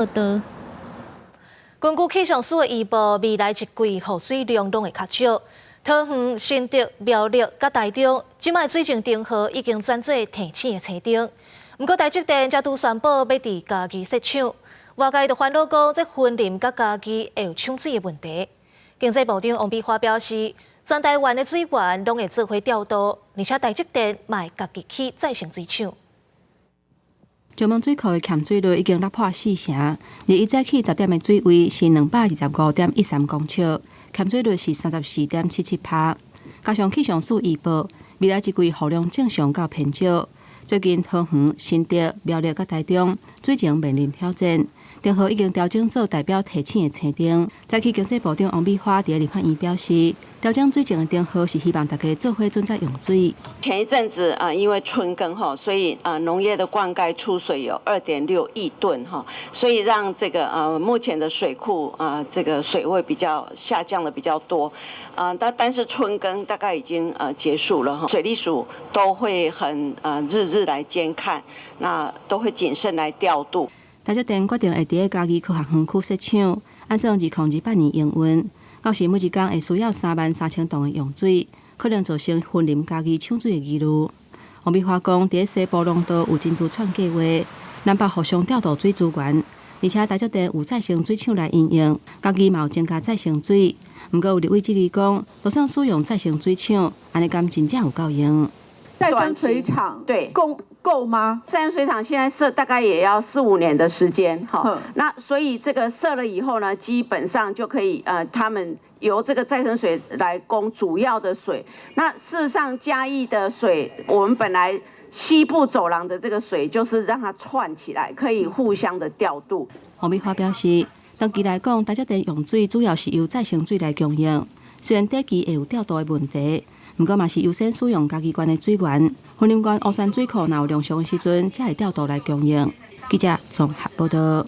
报道。根据气象署的预报，未来一季雨水量拢会较少。桃园、新竹、苗栗、甲台中，即卖水情灯号已经转做提醒的青灯。不过台积电才拄宣布要伫家己设厂，外界就烦恼讲这森林甲家己会有抢水的问题。经济部长王美花表示，全台湾的水源拢会做伙调度，而且台积电嘛会家己起再生水厂。石门水库的欠水率已经突破4成，而伊早起10点的水位是225.13公尺，欠水率是34.77%。加上气象署预报，未来一季雨量正常到偏少。最近桃园、新竹、苗栗甲台中水情面临挑战，灯号已经调整做代表提醒的青灯。早起经济部长王美花伫立法院表示，调整水情的灯号是希望大家做伙准则用水。前一阵子因为春耕所以农业的灌溉出水有2.6亿吨所以让这个目前的水库这个水位比较下降的比较多但是春耕大概已经结束了水利署都会很日日来监看，那都会谨慎来调度。台积电决定会伫嘉义科学园区设厂，按照2028年营运，到时每一天会需要33000吨的用水，可能造成森林嘉义抢水的疑虑。王美花讲，伫西部农道有真珠串计划，南北互相调度水资源，而且台积电有再生水厂来运用，嘉义嘛有增加再生水。不过有立委质疑讲，就算使用再生水厂，安尼敢真正有够用？再生水厂对够吗？再生水厂现在设大概也要4-5年的时间，那所以这个设了以后呢，基本上就可以他们由这个再生水来供主要的水。那事实上嘉义的水，我们本来西部走廊的这个水就是让它串起来，可以互相的调度。王美花表示，长期来讲，台积电用水主要是由再生水来供应，虽然短期会有调度的问题。不过嘛是优先使用嘉义县的水源，云林县乌山水库若有量上的时阵，才会调度来供应。记者综合报道。